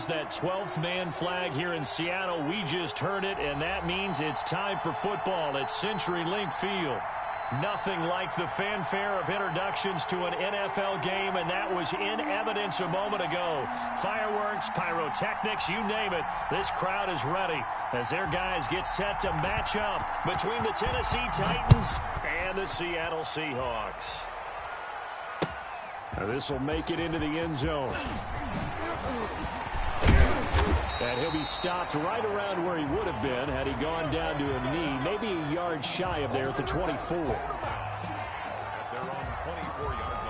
raise that 12th man flag here in Seattle. We just heard it, and that means it's time for football at CenturyLink Field. Nothing like the fanfare of introductions to an NFL game, and that was in evidence a moment ago. Fireworks, pyrotechnics, you name it. This crowd is ready as their guys get set to match up between the Tennessee Titans and the Seattle Seahawks. Now this will make it into the end zone. And he'll be stopped right around where he would have been had he gone down to a knee, maybe a yard shy of there at the 24. At their own 24-yard line.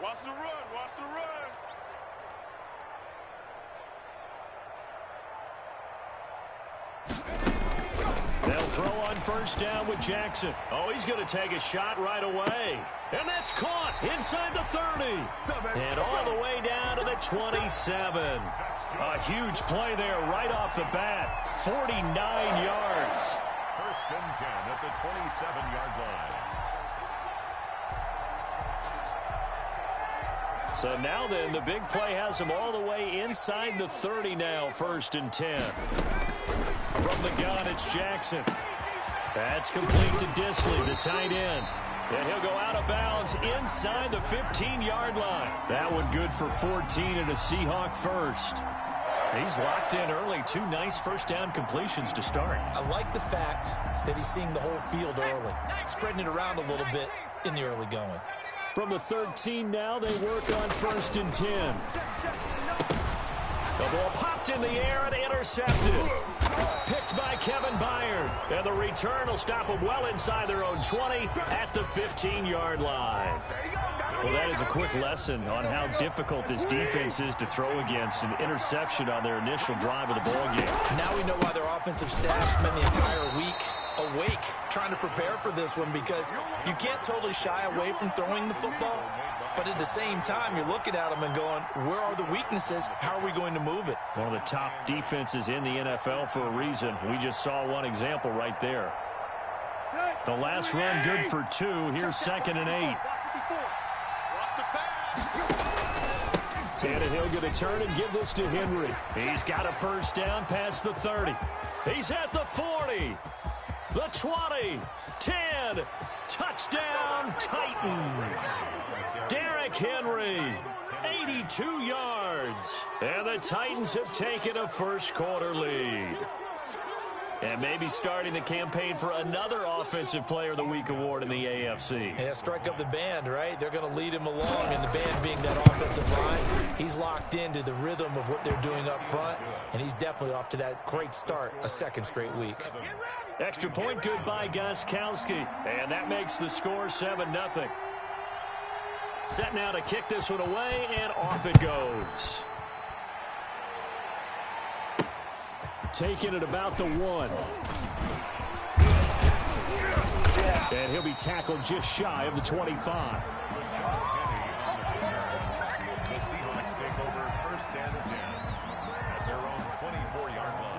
Watch the run, watch the run. They'll throw on first down with Jackson. Oh, he's going to take a shot right away. And that's caught inside the 30. And all the way down to the 27. A huge play there right off the bat. 49 yards. First and 10 at the 27-yard line. So now then, the big play has him all the way inside the 30 now, first and 10. From the gun, it's Jackson. That's complete to Disley, the tight end. And he'll go out of bounds inside the 15-yard line. That one good for 14 and a Seahawk first. He's locked in early. Two nice first down completions to start. I like the fact that he's seeing the whole field early, spreading it around a little bit in the early going. From the 13 now, they work on first and 10. The ball popped in the air and intercepted. Picked by Kevin Byard. And the return will stop them well inside their own 20 at the 15-yard line. Well, that is a quick lesson on how difficult this defense is to throw against. An interception on their initial drive of the ballgame. Now we know why their offensive staff spent the entire week awake trying to prepare for this one, because you can't totally shy away from throwing the football, but at the same time you're looking at them and going, where are the weaknesses? How are we going to move it? One of the top defenses in the NFL for a reason. We just saw one example right there. The last run good for 2. Here's second and 8. Tannehill going to turn and give this to Henry. He's got a first down past the 30. He's at the 40. The 20, 10, touchdown Titans. Derrick Henry, 82 yards. And the Titans have taken a first quarter lead. And maybe starting the campaign for another Offensive Player of the Week award in the AFC. Yeah, strike up the band, right? They're going to lead him along, and the band being that offensive line, he's locked into the rhythm of what they're doing up front, and he's definitely off to that great start, a second straight week. Extra point good by Gostkowski, and that makes the score 7-0. Set now to kick this one away, and off it goes. Taking it about the 1. And he'll be tackled just shy of the 25. The Seahawks take over first and 10 at their own 24-yard line.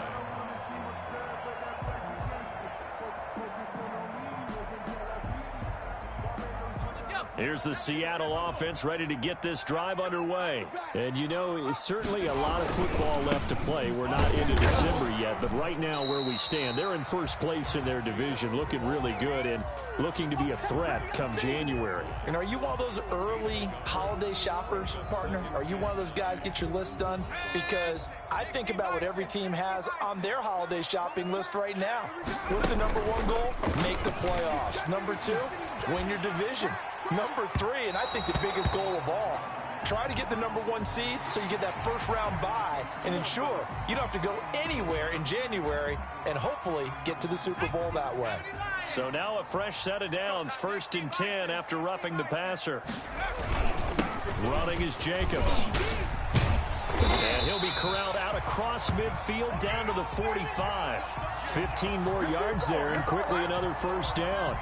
Here's the Seattle offense ready to get this drive underway. And, you know, it's certainly a lot of football left to play. We're not into December yet, but right now where we stand, they're in first place in their division, looking really good and looking to be a threat come January. And are you one of those early holiday shoppers, partner? Are you one of those guys get your list done? Because I think about what every team has on their holiday shopping list right now. What's the number 1 goal? Make the playoffs. Number 2, win your division. Number 3, and I think the biggest goal of all, try to get the number 1 seed so you get that first round bye and ensure you don't have to go anywhere in January and hopefully get to the Super Bowl that way. So now a fresh set of downs, first and 10 after roughing the passer. Running is Jacobs. And he'll be corralled out across midfield down to the 45. 15 more yards there, and quickly another first down.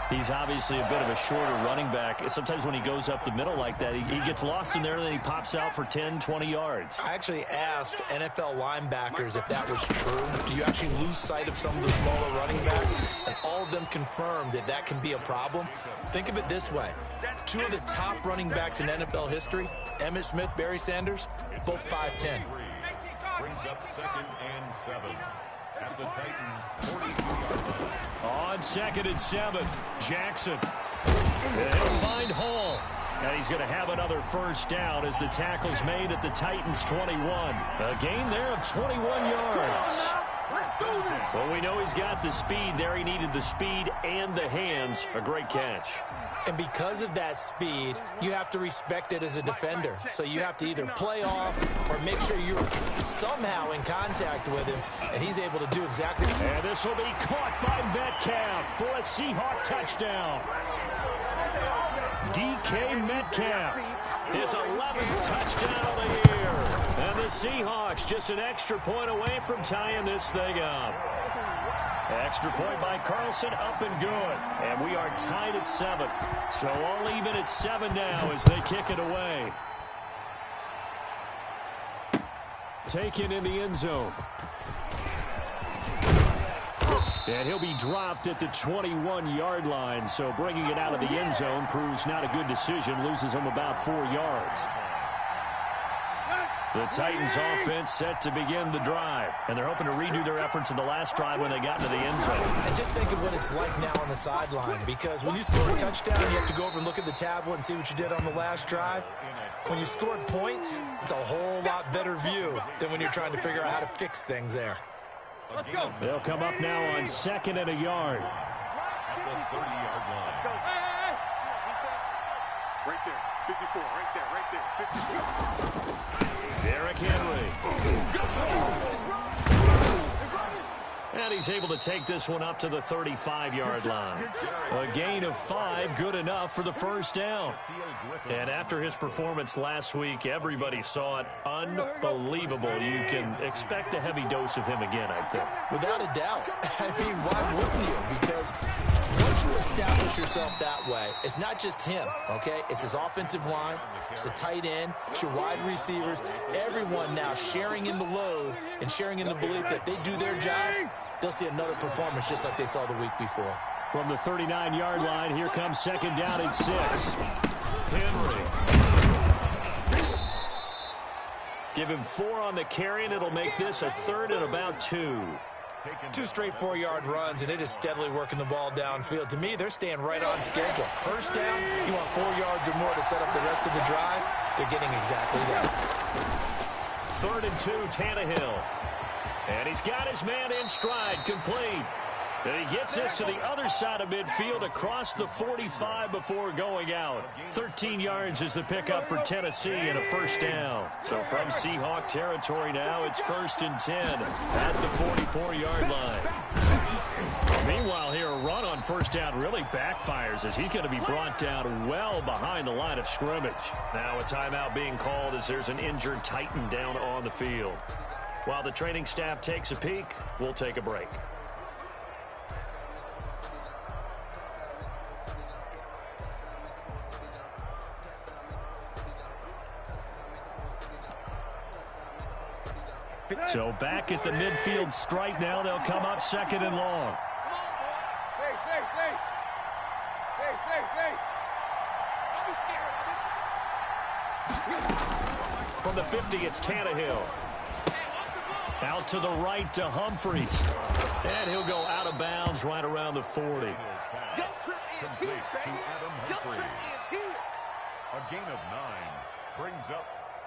He's obviously a bit of a shorter running back. Sometimes when he goes up the middle like that, he gets lost in there, and then he pops out for 10, 20 yards. I actually asked NFL linebackers if that was true. Do you actually lose sight of some of the smaller running backs? And all of them confirmed that that can be a problem. Think of it this way. Two of the top running backs in NFL history, Emmitt Smith, Barry Sanders, both 5'10". Brings up 2nd and 7. At the Titans' 42-yard line. On 2nd and 7, Jackson. And he'll find Hall. And he's going to have another first down as the tackle's made at the Titans' 21. A gain there of 21 yards. Well, we know he's got the speed there. He needed the speed and the hands. A great catch. And because of that speed, you have to respect it as a defender. So you have to either play off or make sure you're somehow in contact with him, and he's able to do exactly that. And this will be caught by Metcalf for a Seahawk touchdown. DK Metcalf, his 11th touchdown of the year. And the Seahawks just an extra point away from tying this thing up. Extra point by Carlson, up and good. And we are tied at 7. So all even at 7 now as they kick it away. Taken in the end zone. And he'll be dropped at the 21-yard line. So bringing it out of the end zone proves not a good decision. Loses him about 4 yards. The Titans offense set to begin the drive. And they're hoping to redo their efforts in the last drive when they got into the end zone. And just think of what it's like now on the sideline. Because when you score a touchdown, you have to go over and look at the tablet and see what you did on the last drive. When you scored points, it's a whole lot better view than when you're trying to figure out how to fix things there. Let's go. They'll come up now on 2nd and a yard. At the 30-yard line. Let's go. Hey. Defense. Right there. 54. Right there. 54. Derrick Henry. And he's able to take this one up to the 35-yard line. A gain of 5, good enough for the first down. And after his performance last week, everybody saw it. Unbelievable. You can expect a heavy dose of him again, I think. Without a doubt. I mean, why wouldn't you? Because once you establish yourself that way, it's not just him, okay? It's his offensive line, it's the tight end, it's your wide receivers, everyone now sharing in the load and sharing in the belief that they do their job, they'll see another performance just like they saw the week before. From the 39-yard line, here comes 2nd down and 6. Henry. Give him 4 on the carry, and it'll make this a 3rd and about 2. 2 straight 4-yard runs, and it is steadily working the ball downfield. To me, they're staying right on schedule. First down, you want 4 yards or more to set up the rest of the drive. They're getting exactly that. 3rd and 2, Tannehill. And he's got his man in stride, complete. And he gets this to the other side of midfield across the 45 before going out. 13 yards is the pickup for Tennessee and a first down. So from Seahawk territory now, it's 1st and 10 at the 44-yard line. Meanwhile here, a run on first down really backfires as he's going to be brought down well behind the line of scrimmage. Now a timeout being called as there's an injured Titan down on the field. While the training staff takes a peek, we'll take a break. So back at the midfield stripe now, they'll come up 2nd and long. From the 50, it's Tannehill. Out to the right to Humphries. And he'll go out of bounds right around the 40. Complete to Adam Humphries. A gain of 9 brings up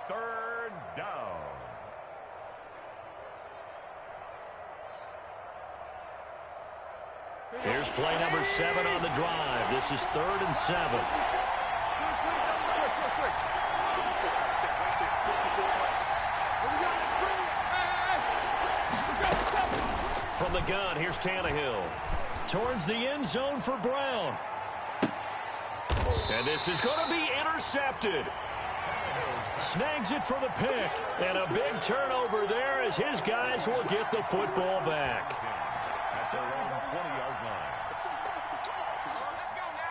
3rd down. Here's play number 7 on the drive. This is 3rd and 7. From the gun, here's Tannehill. Towards the end zone for Brown. And this is going to be intercepted. Snags it for the pick. And a big turnover there as his guys will get the football back. At their own 20-yard line.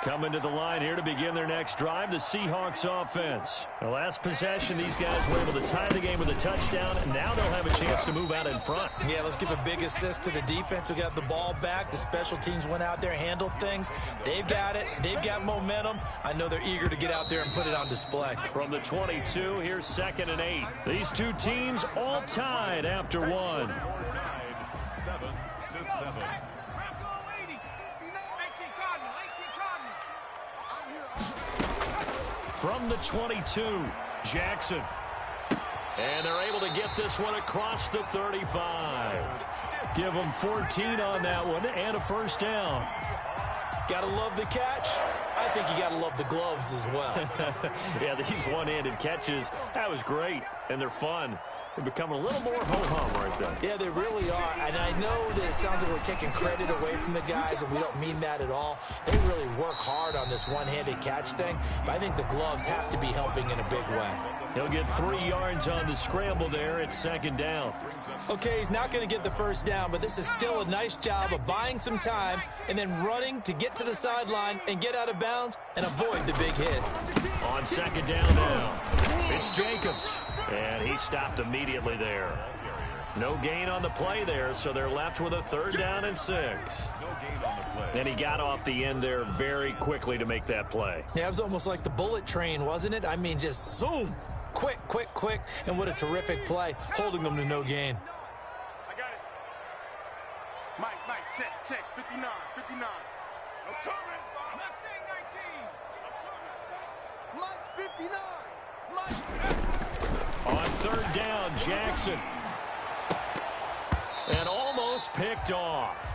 Coming to the line here to begin their next drive, the Seahawks offense. The last possession, these guys were able to tie the game with a touchdown, and now they'll have a chance to move out in front. Yeah, let's give a big assist to the defense who got the ball back. The special teams went out there, handled things. They've got it. They've got momentum. I know they're eager to get out there and put it on display. From the 22, here's 2nd and 8. These two teams all tied after one. Tied 7-7. From the 22, Jackson. And they're able to get this one across the 35. Give them 14 on that one and a first down. Gotta love the catch. I think you gotta love the gloves as well. Yeah, these one-handed catches, that was great, and they're fun. They're becoming a little more ho-hum right there. Yeah, they really are. And I know that it sounds like we're taking credit away from the guys, and we don't mean that at all. They really work hard on this one-handed catch thing, but I think the gloves have to be helping in a big way. He'll get 3 yards on the scramble there. It's 2nd down. Okay, he's not going to get the first down, but this is still a nice job of buying some time and then running to get to the sideline and get out of bounds and avoid the big hit. On 2nd down now, it's Jacobs. And he stopped immediately there. No gain on the play there, so they're left with a 3rd down and 6. No gain on the play. And he got off the end there very quickly to make that play. Yeah, it was almost like the bullet train, wasn't it? I mean, just zoom. Quick, quick, quick. And what a terrific play, holding them to no gain. I got it. Mike, check. 59. I'm coming. Mustang 19. Mike's 59. On 3rd down, Jackson. And almost picked off.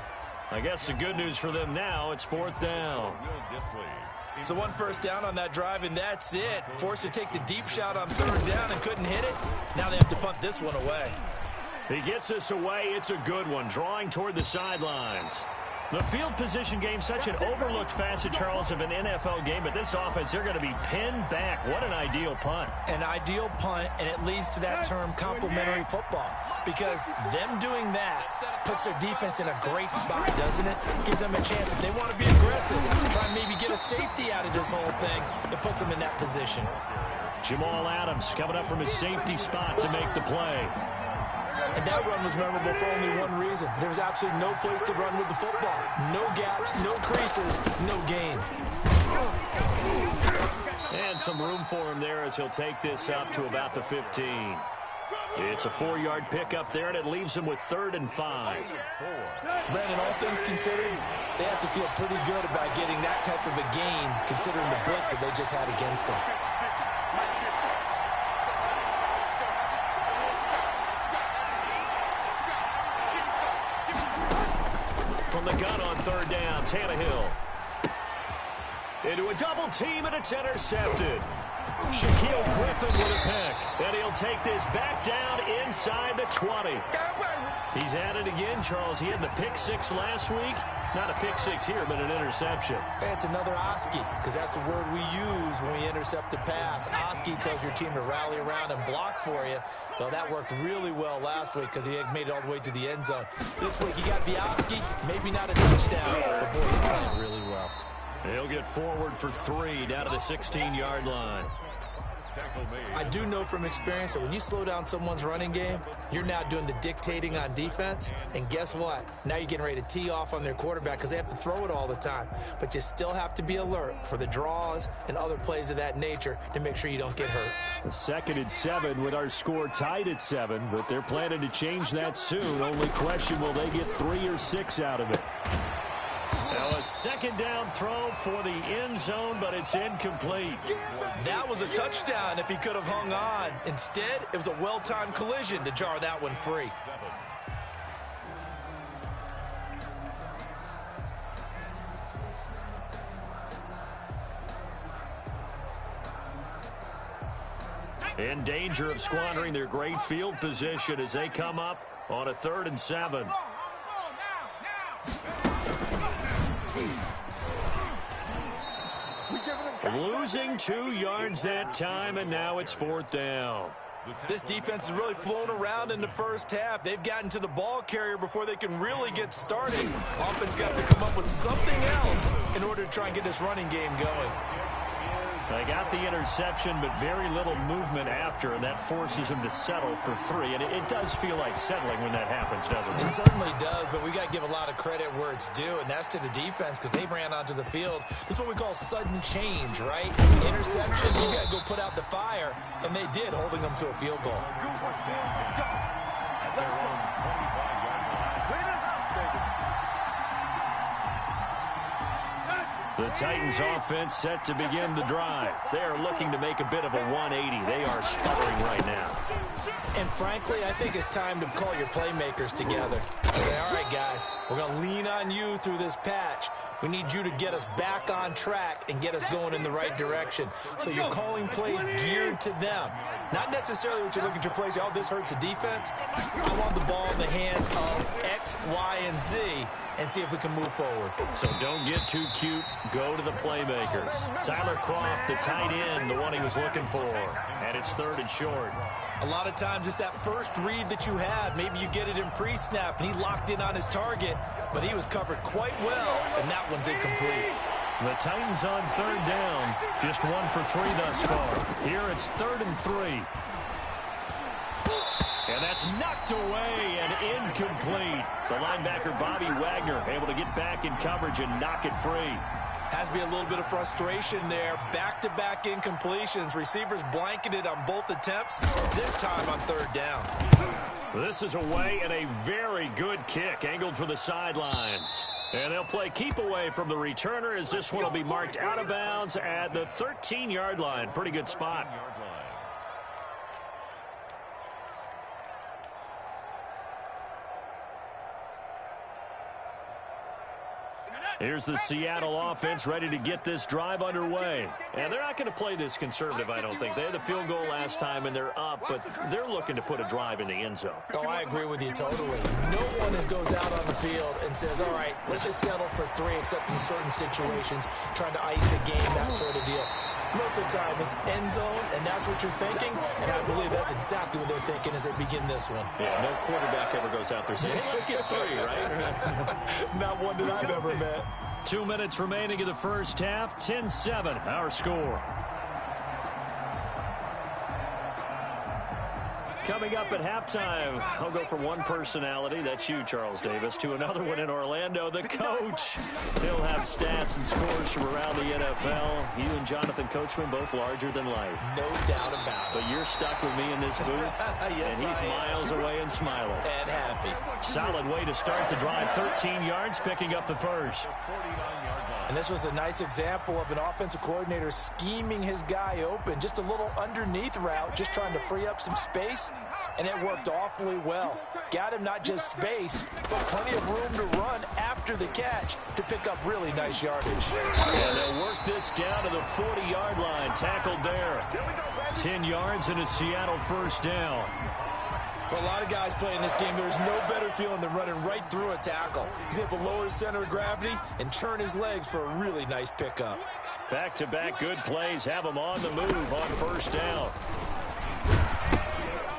I guess the good news for them now, it's 4th down. Will Dissly. So 1 first down on that drive, and that's it. Forced to take the deep shot on 3rd down and couldn't hit it. Now they have to punt this one away. He gets this away. It's a good one, drawing toward the sidelines. The field position game, such an overlooked facet, Charles, of an NFL game, but this offense, they're going to be pinned back. What an ideal punt. An ideal punt, and it leads to that term complementary football, because them doing that puts their defense in a great spot, doesn't it? Gives them a chance. If they want to be aggressive, try and maybe get a safety out of this whole thing, it puts them in that position. Jamal Adams coming up from his safety spot to make the play. And that run was memorable for only one reason. There was absolutely no place to run with the football. No gaps, no creases, no gain. And some room for him there as he'll take this up to about the 15. It's a 4-yard pickup there, and it leaves him with 3rd and 5. Brandon, all things considered, they have to feel pretty good about getting that type of a gain, considering the blitz that they just had against them. From the gun on 3rd down, Tannehill. Into a double team, and it's intercepted. Shaquille Griffin with a pick. And he'll take this back down inside the 20. He's at it again, Charles. He had the pick 6 last week. Not a pick 6 here, but an interception. Hey, it's another Oski, because that's the word we use when we intercept a pass. Oski tells your team to rally around and block for you. Well, that worked really well last week because he made it all the way to the end zone. This week, he got Oski, maybe not a touchdown, but boy, he's playing really well. He'll get forward for 3 down to the 16-yard line. I do know from experience that when you slow down someone's running game, you're now doing the dictating on defense. And guess what? Now you're getting ready to tee off on their quarterback because they have to throw it all the time. But you still have to be alert for the draws and other plays of that nature to make sure you don't get hurt. 2nd and 7 with our score tied at 7, but they're planning to change that soon. Only question, will they get 3 or 6 out of it? Now a 2nd down throw for the end zone, but it's incomplete. That was a touchdown if he could have hung on. Instead, it was a well-timed collision to jar that one free. In danger of squandering their great field position as they come up on a 3rd and 7. Losing 2 yards that time, and now it's 4th down. This defense has really flown around in the first half. They've gotten to the ball carrier before they can really get started. Offense got to come up with something else in order to try and get this running game going. They got the interception, but very little movement after, and that forces him to settle for 3. And it does feel like settling when that happens, doesn't it? It certainly does, but we got to give a lot of credit where it's due, and that's to the defense because they ran onto the field. This is what we call sudden change, right? Interception, you got to go put out the fire, and they did, holding them to a field goal. At their own 25-yard line. The Titans offense set to begin the drive. They are looking to make a bit of a 180. They are sputtering right now. And frankly, I think it's time to call your playmakers together. Say, all right, guys, we're going to lean on you through this patch. We need you to get us back on track and get us going in the right direction. So you're calling plays geared to them. Not necessarily what you look at your plays, oh, this hurts the defense. I want the ball in the hands of X, Y, and Z and see if we can move forward. So don't get too cute. Go to the playmakers. Tyler Kroft, the tight end, the one he was looking for. And it's 3rd and short. A lot of times it's that first read that you have. Maybe you get it in pre-snap, and he locked in on his target, but he was covered quite well, and that one's incomplete. The Titans on 3rd down. Just 1 for 3 thus far. Here it's 3rd and 3. And that's knocked away and incomplete. The linebacker, Bobby Wagner, able to get back in coverage and knock it free. Has to be a little bit of frustration there. Back-to-back incompletions. Receivers blanketed on both attempts, this time on 3rd down. This is away and a very good kick angled for the sidelines. And they'll play keep away from the returner as this one will be marked out of bounds at the 13-yard line. Pretty good spot. Here's the Seattle offense ready to get this drive underway. And they're not going to play this conservative, I don't think. They had the field goal last time, and they're up, but they're looking to put a drive in the end zone. Oh, I agree with you totally. No one goes out on the field and says, all right, let's just settle for 3, except in certain situations, trying to ice a game, that sort of deal. Most of the time, it's end zone, and that's what you're thinking, and I believe that's exactly what they're thinking as they begin this one. Yeah, no quarterback ever goes out there saying, hey, let's get 3, right? Not one that I've ever met. 2 minutes remaining in the first half, 10-7, our score. Coming up at halftime, I'll go from one personality, that's you, Charles Davis, to another one in Orlando, the coach. He'll have stats and scores from around the NFL. You and Jonathan Coachman, both larger than life. No doubt about it. But you're stuck with me in this booth, yes, and he's miles away and smiling. And happy. Solid way to start the drive, 13 yards, picking up the first. And this was a nice example of an offensive coordinator scheming his guy open. Just a little underneath route, just trying to free up some space, and it worked awfully well. Got him not just space, but plenty of room to run after the catch to pick up really nice yardage. And they'll work this down to the 40-yard line, tackled there. 10 yards and a Seattle first down. For a lot of guys playing this game, there's no better feeling than running right through a tackle. He's able to lower his center of gravity and churn his legs for a really nice pickup. Back-to-back good plays have them on the move on first down.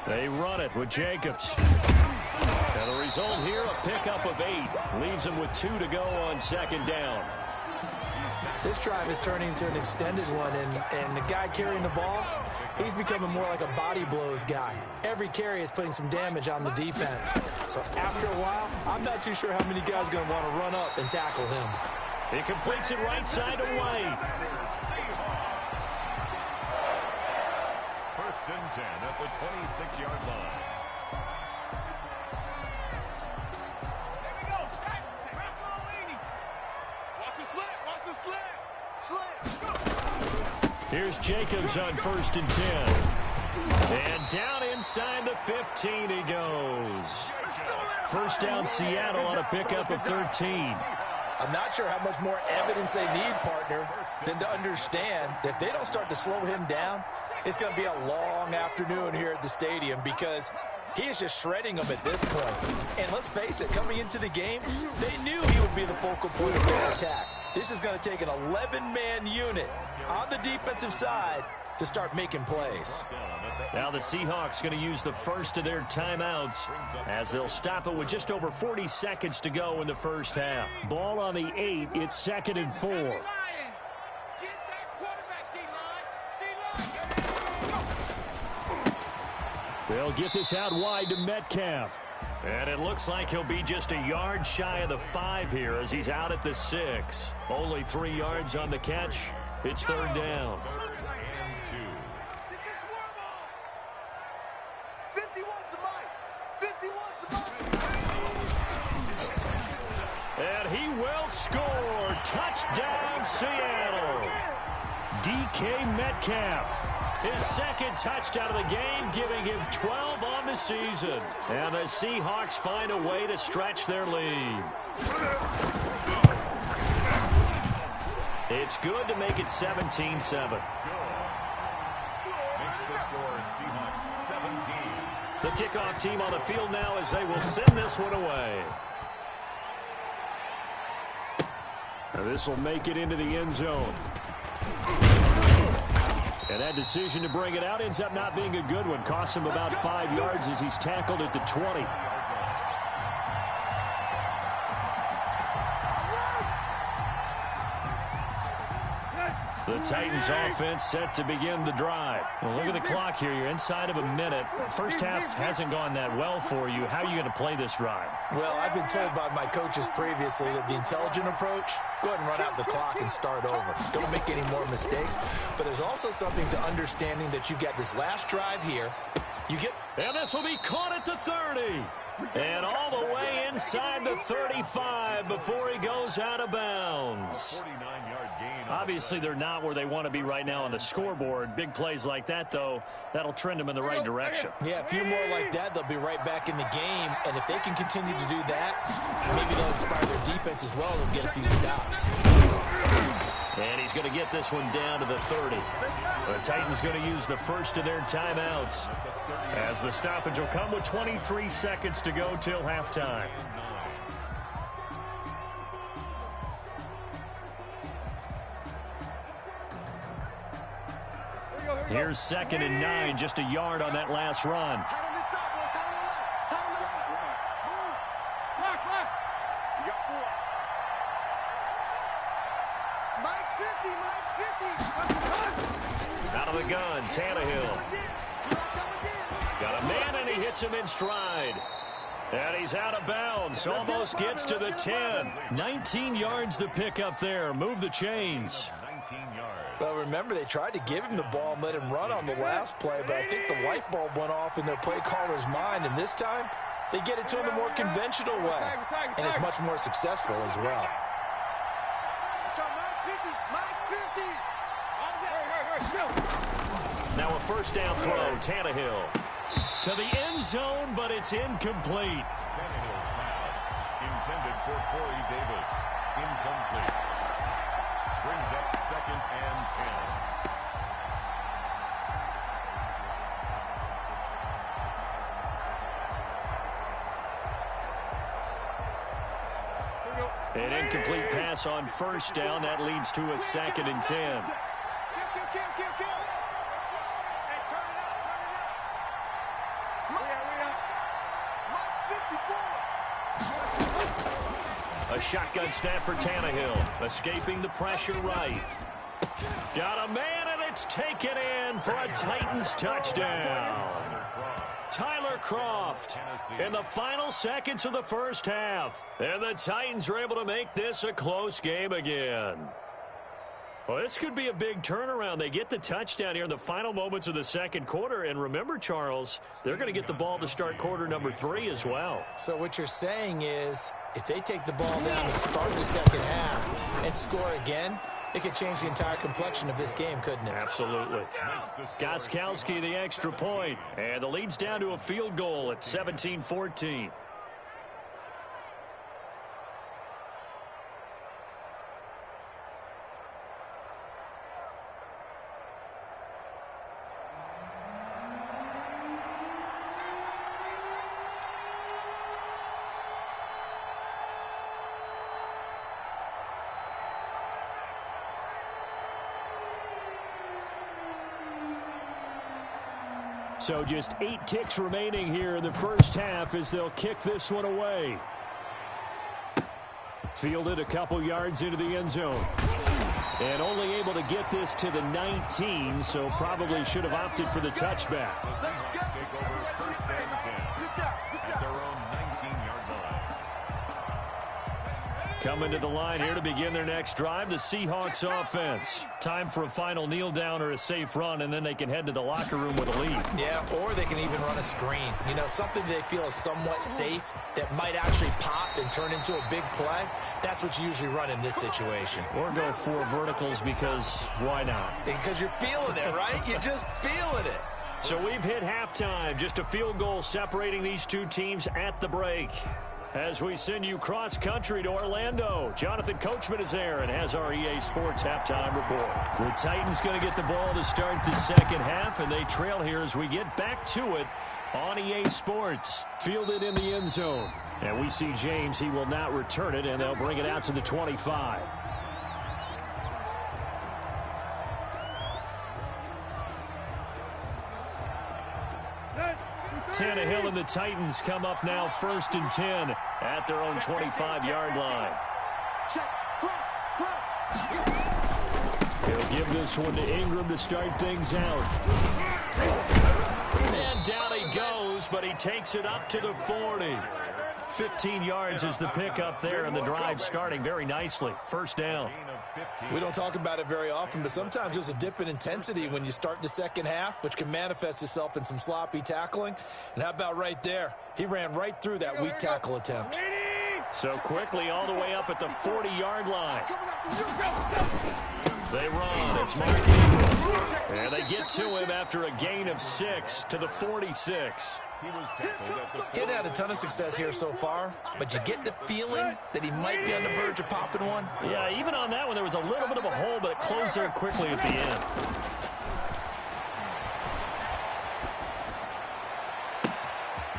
They run it with Jacobs. And the result here, a pickup of 8. Leaves them with 2 to go on 2nd down. This drive is turning into an extended one, and the guy carrying the ball, he's becoming more like a body blows guy. Every carry is putting some damage on the defense. So after a while, I'm not too sure how many guys are going to want to run up and tackle him. He completes it right side away. 1st and 10 at the 26-yard line. Here's Jacobs on 1st and 10. And down inside the 15 he goes. First down Seattle on a pickup of 13. I'm not sure how much more evidence they need, partner, than to understand that if they don't start to slow him down, it's going to be a long afternoon here at the stadium because he is just shredding them at this point. And let's face it, coming into the game, they knew he would be the focal point of their attack. This is going to take an 11-man unit on the defensive side to start making plays. Now the Seahawks going to use the first of their timeouts as they'll stop it with just over 40 seconds to go in the first half. Ball on the 8. It's 2nd and 4. They'll get this out wide to Metcalf. And it looks like he'll be just a yard shy of the 5 here as he's out at the 6. Only 3 yards on the catch. It's 3rd down. And he will score. Touchdown, Seattle. DK Metcalf. His 2nd touchdown of the game, giving him 12 on the season. And the Seahawks find a way to stretch their lead. It's good to make it 17-7. Makes the score Seahawks 17. The kickoff team on the field now as they will send this one away. Now this will make it into the end zone. And that decision to bring it out ends up not being a good one. Costs him about 5 yards as he's tackled at the 20. The Titans offense set to begin the drive. Well, look at the clock here. You're inside of a minute. First half hasn't gone that well for you. How are you going to play this drive? Well, I've been told by my coaches previously that the intelligent approach, go ahead and run out the clock and start over. Don't make any more mistakes. But there's also something to understanding that you got this last drive here. And this will be caught at the 30. And all the way inside the 35 before he goes out of bounds. 49-yard gain. Obviously, they're not where they want to be right now on the scoreboard. Big plays like that, though, that'll trend them in the right direction. Yeah, a few more like that, they'll be right back in the game. And if they can continue to do that, maybe they'll inspire their defense as well and get a few stops. And he's going to get this one down to the 30. The Titans going to use the first of their timeouts as the stoppage will come with 23 seconds to go till halftime. Here's 2nd and 9, just a yard on that last run. Out of the gun, Tannehill. Got a man, and he hits him in stride. And he's out of bounds. Almost gets to the 10. 19 yards to pick up there. Move the chains. 19 yards. Well, remember, they tried to give him the ball and let him run on the last play, but I think the light bulb went off in their play caller's mind, and this time they get it to him a more conventional way, and it's much more successful as well. Now a first down throw, Tannehill. To the end zone, but it's incomplete. Tannehill's pass intended for Corey Davis. Incomplete. Brings up 2nd and 10. An incomplete pass on first down. That leads to a 2nd and 10. A shotgun snap for Tannehill. Escaping the pressure right. Got a man, and it's taken in for a Titans touchdown. Tyler Kroft in the final seconds of the first half. And the Titans are able to make this a close game again. Well, this could be a big turnaround. They get the touchdown here in the final moments of the second quarter. And remember, Charles, they're going to get the ball to start quarter number 3 as well. So what you're saying is if they take the ball down to start the second half and score again, it could change the entire complexion of this game, couldn't it? Absolutely. Gostkowski, the extra point. And the lead's down to a field goal at 17-14. So just 8 ticks remaining here in the first half as they'll kick this one away. Fielded a couple yards into the end zone. And only able to get this to the 19, so probably should have opted for the touchback. The Seahawks take over first and 10 at their own 19-yard line. Coming to the line here to begin their next drive, the Seahawks offense. Time for a final kneel down or a safe run, and then they can head to the locker room with a lead. Yeah, or they can even run a screen. You know, something they feel is somewhat safe that might actually pop and turn into a big play. That's what you usually run in this situation. Or go 4 verticals because why not? Because you're feeling it, right? You're just feeling it. So we've hit halftime. Just a field goal separating these two teams at the break. As we send you cross-country to Orlando, Jonathan Coachman is there and has our EA Sports halftime report. The Titans going to get the ball to start the second half, and they trail here as we get back to it on EA Sports. Fielded in the end zone. And we see James. He will not return it, and they'll bring it out to the 25. Tannehill and the Titans come up now 1st and 10 at their own 25-yard line. He'll give this one to Ingram to start things out. And down he goes, but he takes it up to the 40. 15 yards is the pickup there, and the drive starting very nicely. First down. We don't talk about it very often, but sometimes there's a dip in intensity when you start the second half, which can manifest itself in some sloppy tackling. And how about right there? He ran right through that weak tackle attempt. So quickly all the way up at the 40-yard line. They run. It's Mark Ingram. And they get to him after a gain of 6 to the 46. He hadn't had a ton of success here so far, but you get the feeling that he might be on the verge of popping one. Yeah, even on that one, there was a little bit of a hole, but it closed there quickly at the end.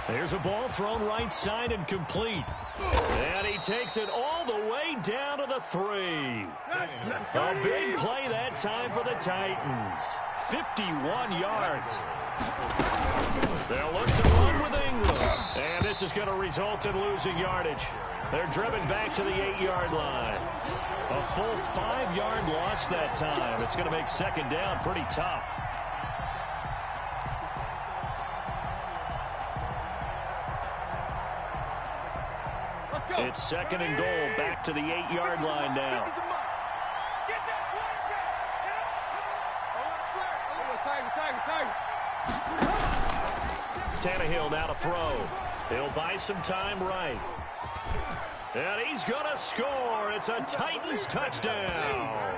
There's a ball thrown right side and complete. And he takes it all the way down to the 3. A big play that time for the Titans. 51 yards. They'll look to run with Ingram. And this is going to result in losing yardage. They're driven back to the 8-yard line. A full 5-yard loss that time. It's going to make second down pretty tough. It's 2nd and goal, back to the 8-yard line now. Tannehill now to throw. He'll buy some time right. And he's going to score. It's a Titans touchdown.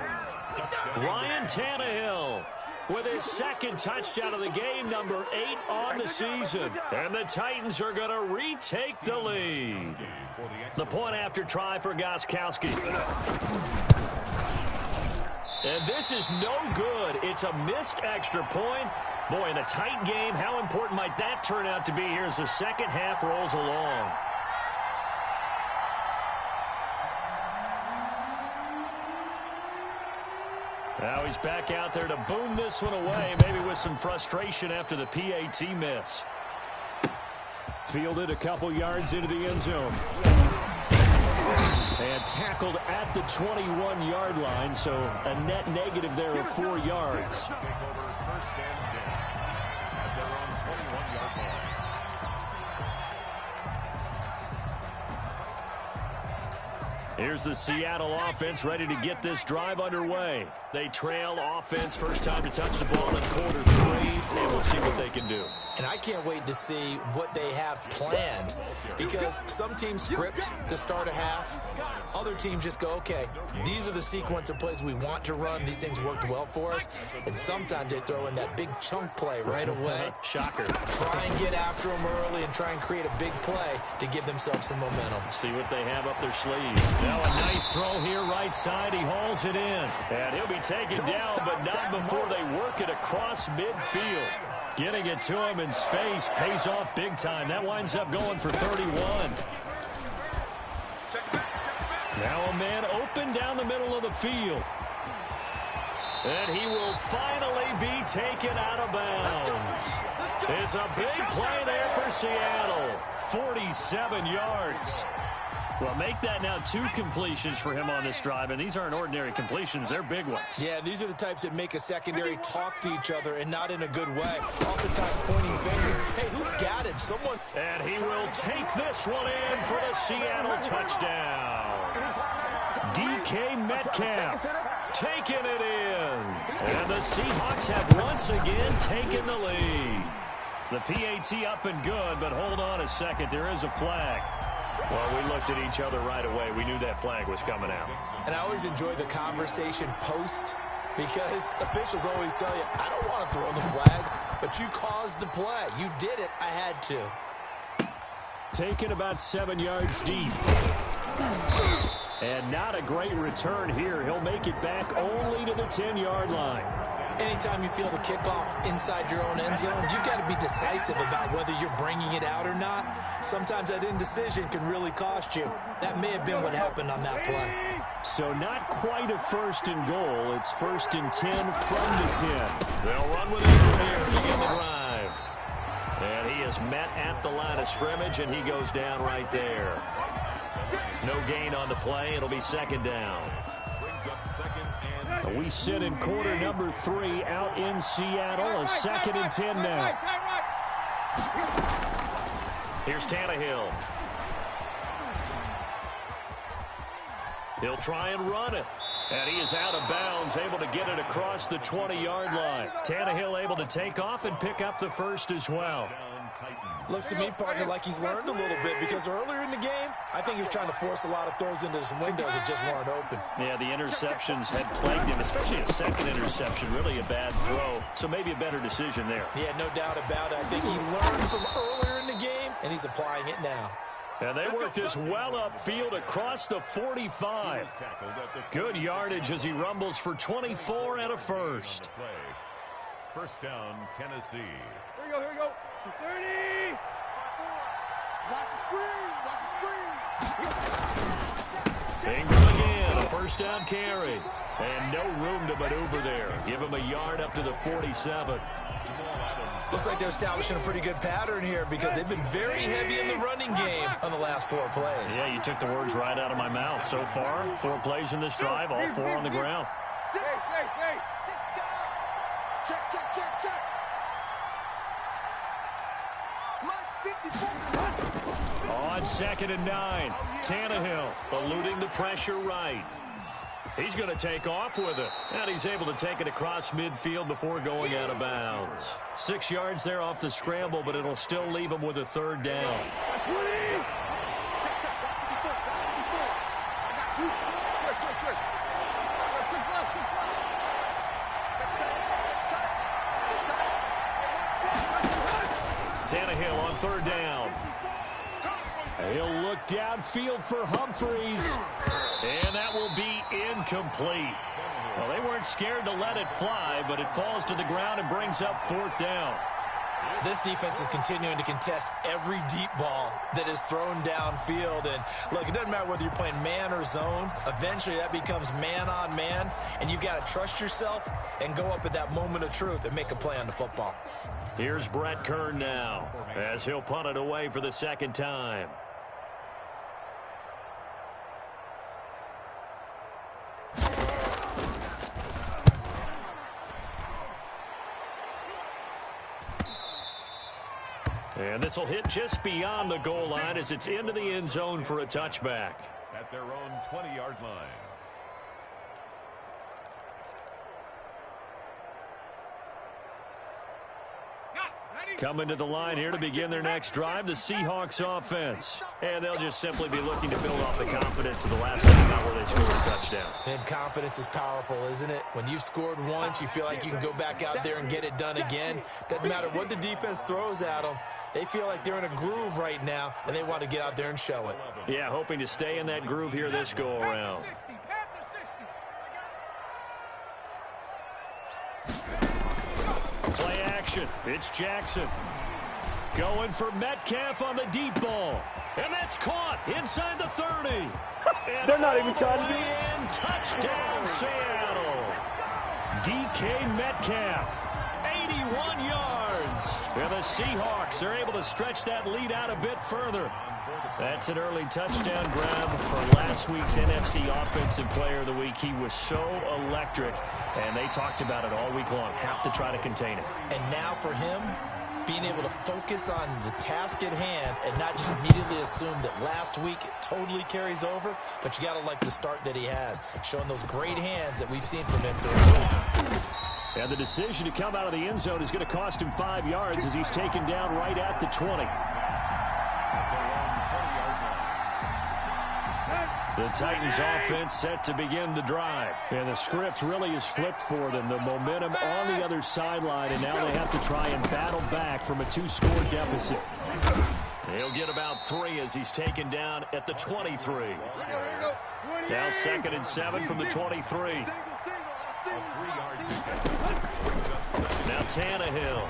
Ryan Tannehill with his 2nd touchdown of the game, number 8 on the season. And the Titans are going to retake the lead. The point after try for Gostkowski. And this is no good. It's a missed extra point. Boy, in a tight game, how important might that turn out to be here as the second half rolls along? Now he's back out there to boom this one away, maybe with some frustration after the PAT miss. Fielded a couple yards into the end zone. And tackled at the 21-yard line, so a net negative there of 4 yards. Here's the Seattle offense ready to get this drive underway. They trail offense, first time to touch the ball in quarter 3, and we'll see what they can do. And I can't wait to see what they have planned, because some teams script to start a half. Other teams just go, okay, these are the sequence of plays we want to run. These things worked well for us. And sometimes they throw in that big chunk play right away. Shocker. Try and get after them early and try and create a big play to give themselves some momentum. See what they have up their sleeve. Now a nice throw here right side. He hauls it in. And he'll be taken down, but not before they work it across midfield. Getting it to him in space pays off big time. That winds up going for 31. Now a man open down the middle of the field. And he will finally be taken out of bounds. It's a big play there for Seattle. 47 yards. Well, make that now 2 completions for him on this drive, and these aren't ordinary completions. They're big ones. Yeah, these are the types that make a secondary talk to each other and not in a good way. Oftentimes pointing fingers. Hey, who's got him? Someone. And he will take this one in for the Seattle touchdown. DK Metcalf taking it in. And the Seahawks have once again taken the lead. The PAT up and good, but hold on a second. There is a flag. Well, we looked at each other right away. We knew that flag was coming out. And I always enjoy the conversation post because officials always tell you, I don't want to throw the flag, but you caused the play. You did it. I had to. Taken about 7 yards deep. And not a great return here. He'll make it back only to the 10-yard line. Anytime you feel the kickoff inside your own end zone, you've got to be decisive about whether you're bringing it out or not. Sometimes that indecision can really cost you. That may have been what happened on that play. So not quite a 1st and goal. It's 1st and 10 from the 10. They'll run with it here to begin the drive. And he is met at the line of scrimmage, and he goes down right there. No gain on the play. It'll be 2nd down. We sit in quarter number 3 out in Seattle. A 2nd and 10 now. Here's Tannehill. He'll try and run it. And he is out of bounds, able to get it across the 20-yard line. Tannehill able to take off and pick up the 1st as well. Looks to me, partner, like he's learned a little bit because earlier in the game, I think he was trying to force a lot of throws into some windows that just weren't open. Yeah, the interceptions had plagued him, especially a 2nd interception, really a bad throw. So maybe a better decision there. Yeah, no doubt about it. I think he learned from earlier in the game, and he's applying it now. And they work this well upfield across the 45. Good yardage as he rumbles for 24 and a 1st. 1st down, Tennessee. Here we go. 30. Watch the screen. Ingram again, a 1st down carry. And no room to maneuver there. Give him a yard up to the 47. Looks like they're establishing a pretty good pattern here because they've been very heavy in the running game on the last 4 plays. Yeah, you took the words right out of my mouth. So far, 4 plays in this drive, all 4 on the ground. Hey. Check. On 2nd and 9, Tannehill eluding the pressure right. He's going to take off with it, and he's able to take it across midfield before going out of bounds. 6 yards there off the scramble, but it'll still leave him with a 3rd down. Tannehill on 3rd down. He'll look downfield for Humphreys. And that will be incomplete. Well, they weren't scared to let it fly, but it falls to the ground and brings up 4th down. This defense is continuing to contest every deep ball that is thrown downfield. And, look, it doesn't matter whether you're playing man or zone. Eventually, that becomes man on man. And you've got to trust yourself and go up at that moment of truth and make a play on the football. Here's Brett Kern now as he'll punt it away for the 2nd time. And this will hit just beyond the goal line as it's into the end zone for a touchback. At their own 20-yard line. Coming to the line here to begin their next drive, the Seahawks offense. And they'll just simply be looking to build off the confidence of the last time out where they scored a touchdown. And confidence is powerful, isn't it? When you've scored once, you feel like you can go back out there and get it done again. Doesn't matter what the defense throws at them. They feel like they're in a groove right now, and they want to get out there and show it. Yeah, hoping to stay in that groove here this go-around. Play action. It's Jackson. Going for Metcalf on the deep ball. And that's caught inside the 30. They're not even trying to do it. And touchdown, Seattle. DK Metcalf. 81 yards. And the Seahawks are able to stretch that lead out a bit further. That's an early touchdown grab for last week's NFC Offensive Player of the Week. He was so electric, and they talked about it all week long. Have to try to contain it. And now for him, being able to focus on the task at hand and not just immediately assume that last week it totally carries over, but you got to like the start that he has, showing those great hands that we've seen from him throughout. And the decision to come out of the end zone is going to cost him 5 yards as he's taken down right at the 20. The Titans offense set to begin the drive. And the script really is flipped for them. The momentum on the other sideline, and now they have to try and battle back from a 2-score deficit. He'll get about 3 as he's taken down at the 23. Now 2nd and 7 from the 23. Now Tannehill.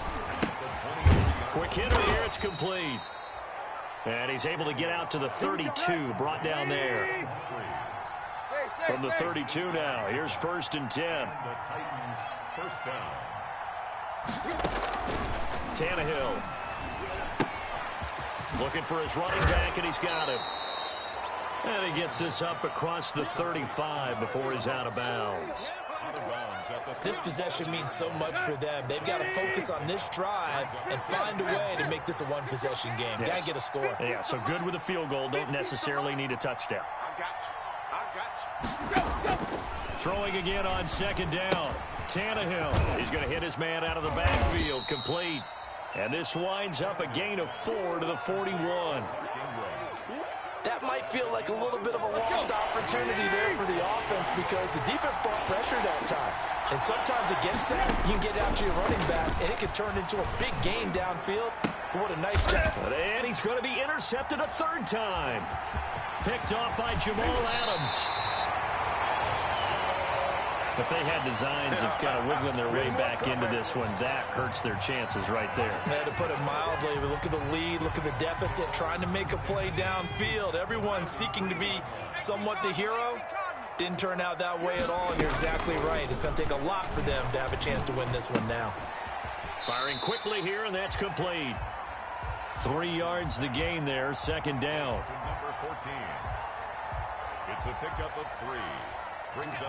Quick hitter here, it's complete. And he's able to get out to the 32, brought down there. From the 32 now, here's 1st and 10. The Titans first down. Tannehill. Looking for his running back, and he's got him. And he gets this up across the 35 before he's out of bounds. This possession means so much for them. They've got to focus on this drive and find a way to make this a one-possession game. Yes. Got to get a score. Yeah, so good with a field goal. Don't necessarily need a touchdown. I got you. Throwing again on 2nd down. Tannehill. He's going to hit his man out of the backfield. Complete. And this winds up a gain of 4 to the 41. That might feel like a little bit of a lost opportunity there for the offense because the defense brought pressure that time. And sometimes against that, you can get out to your running back, and it can turn into a big gain downfield. What a nice job. And he's going to be intercepted a 3rd time. Picked off by Jamal Adams. If they had designs of kind of wiggling their way back into this one, that hurts their chances right there. To put it mildly, we look at the lead, look at the deficit, trying to make a play downfield. Everyone seeking to be somewhat the hero. Didn't turn out that way at all, and you're exactly right. It's going to take a lot for them to have a chance to win this one now. Firing quickly here, and that's complete. 3 yards the gain there, 2nd down. Number 14. It's a pickup of 3.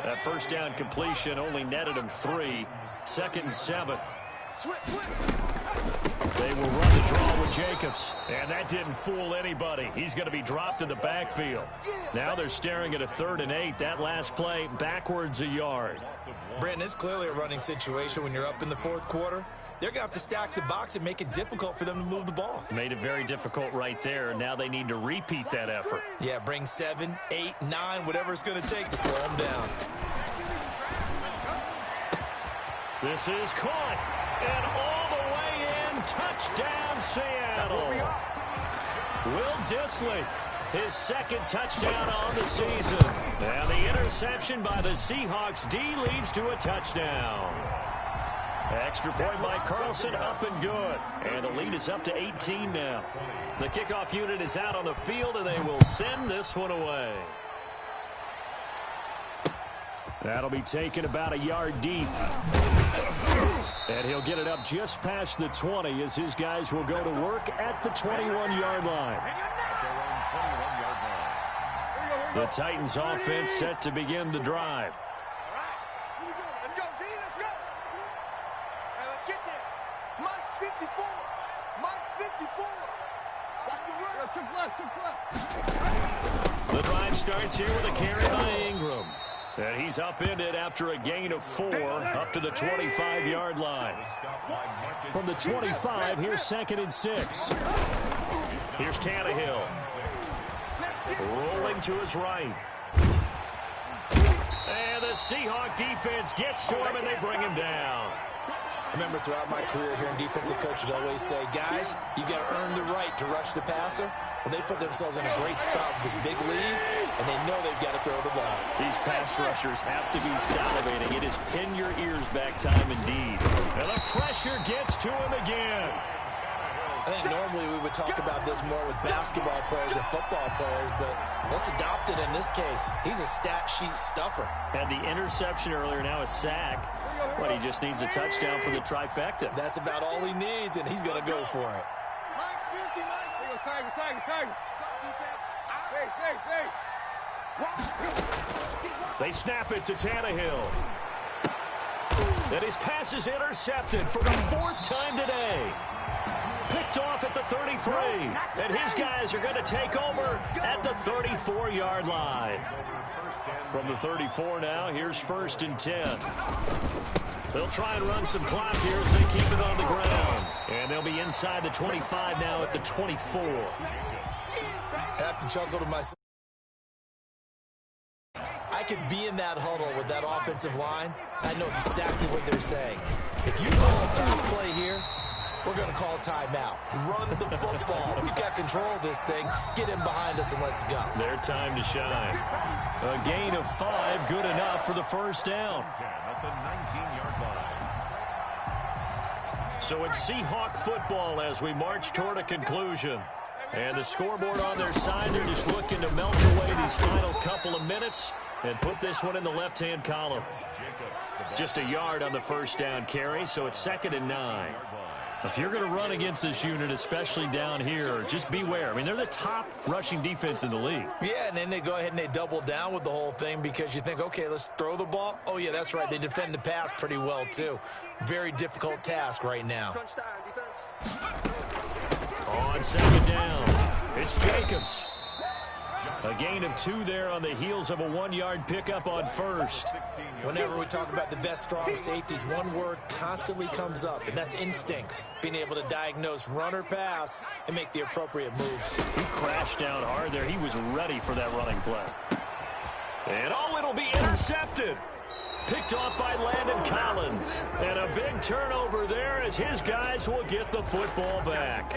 That 1st down completion only netted him 3. 2nd and 7. They will run the draw with Jacobs. And that didn't fool anybody. He's going to be dropped in the backfield. Now they're staring at a 3rd and 8. That last play backwards a yard. Brandon, it's clearly a running situation when you're up in the 4th quarter. They're going to have to stack the box and make it difficult for them to move the ball. Made it very difficult right there. Now they need to repeat that effort. Yeah, bring 7, 8, 9, whatever it's going to take to slow them down. This is caught. And all the way in. Touchdown, Seattle. Will Dissly, his 2nd touchdown on the season. And the interception by the Seahawks D leads to a touchdown. Extra point by Carlson, up and good. And the lead is up to 18 now. The kickoff unit is out on the field, and they will send this one away. That'll be taken about a yard deep. And he'll get it up just past the 20 as his guys will go to work at the 21-yard line. The Titans offense set to begin the drive. The drive starts here with a carry by Ingram. And he's upended after a gain of 4 up to the 25-yard line. From the 25, here's 2nd and 6. Here's Tannehill. Rolling to his right. And the Seahawk defense gets to him, and they bring him down. I remember throughout my career hearing defensive coaches always say, guys, you got to earn the right to rush the passer. Well, they put themselves in a great spot with this big lead, and they know they've got to throw the ball. These pass rushers have to be salivating. It is pin your ears back time indeed. And the pressure gets to him again. I think normally we would talk about this more with basketball players and football players, but let's adopt it in this case. He's a stat sheet stuffer. Had the interception earlier, now a sack. But he just needs a touchdown for the trifecta. That's about all he needs, and he's going to go for it. Max 50, Max. They snap it to Tannehill. And his pass is intercepted for the 4th time today. Picked off at the 33. And his guys are going to take over at the 34-yard line. From the 34 now, here's 1st and 10. They'll try and run some clock here as they keep it on the ground. And they'll be inside the 25 now at the 24. I have to chuckle to myself. I could be in that huddle with that offensive line. I know exactly what they're saying. If you call a pass play here, we're going to call timeout. Run the football. We've got control of this thing. Get in behind us and let's go. Their time to shine. A gain of 5, good enough for the first down. At the 19-yard line. So it's Seahawk football as we march toward a conclusion. And the scoreboard on their side, they're just looking to melt away these final couple of minutes and put this one in the left-hand column. Just a yard on the first down carry, so it's 2nd and 9. If you're going to run against this unit, especially down here, just beware. I mean, they're the top rushing defense in the league. Yeah, and then they go ahead and they double down with the whole thing because you think, okay, let's throw the ball. Oh, yeah, that's right. They defend the pass pretty well, too. Very difficult task right now. Crunch time, defense. On 2nd down, it's Jacobs. A gain of 2 there on the heels of a 1-yard pickup on 1st. Whenever we talk about the best strong safeties, one word constantly comes up, and that's instincts. Being able to diagnose run or pass and make the appropriate moves. He crashed down hard there. He was ready for that running play. And it'll be intercepted. Picked off by Landon Collins. And a big turnover there as his guys will get the football back.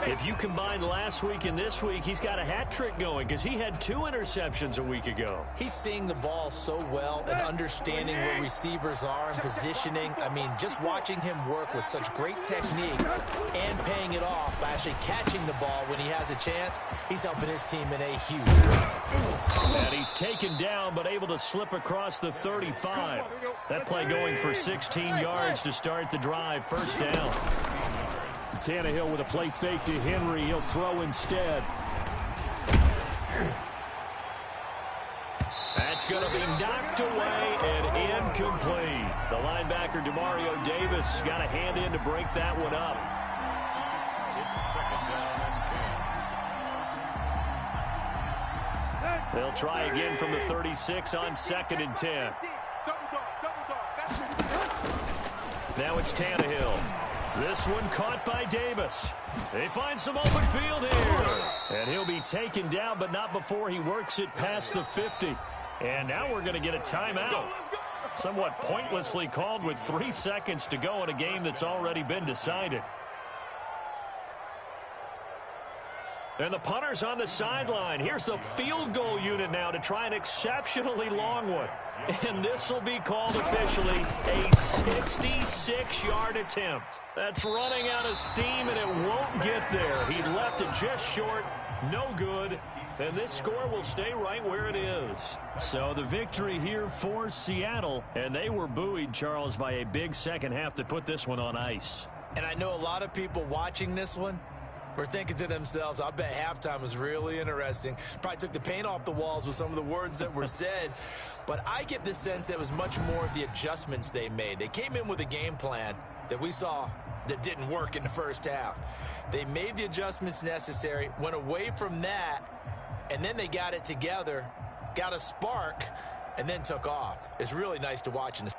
If you combine last week and this week, he's got a hat trick going because he had 2 interceptions a week ago. He's seeing the ball so well and understanding where receivers are and positioning. I mean, just watching him work with such great technique and paying it off by actually catching the ball when he has a chance, he's helping his team in a huge way. And he's taken down but able to slip across the 35. That play going for 16 yards to start the drive. First down. Tannehill with a play fake to Henry. He'll throw instead. That's going to be knocked away and incomplete. The linebacker, Demario Davis, got a hand in to break that one up. They'll try again from the 36 on 2nd and 10. Now it's Tannehill. This one caught by Davis. They find some open field here. And he'll be taken down, but not before he works it past the 50. And now we're going to get a timeout. Somewhat pointlessly called with 3 seconds to go in a game that's already been decided. And the punter's on the sideline. Here's the field goal unit now to try an exceptionally long one. And this will be called officially a 66-yard attempt. That's running out of steam, and it won't get there. He left it just short. No good. And this score will stay right where it is. So the victory here for Seattle. And they were buoyed, Charles, by a big second half to put this one on ice. And I know a lot of people watching this one were thinking to themselves, I bet halftime was really interesting. Probably took the paint off the walls with some of the words that were said. But I get the sense that it was much more of the adjustments they made. They came in with a game plan that we saw that didn't work in the first half. They made the adjustments necessary, went away from that, and then they got it together, got a spark, and then took off. It's really nice to watch in this.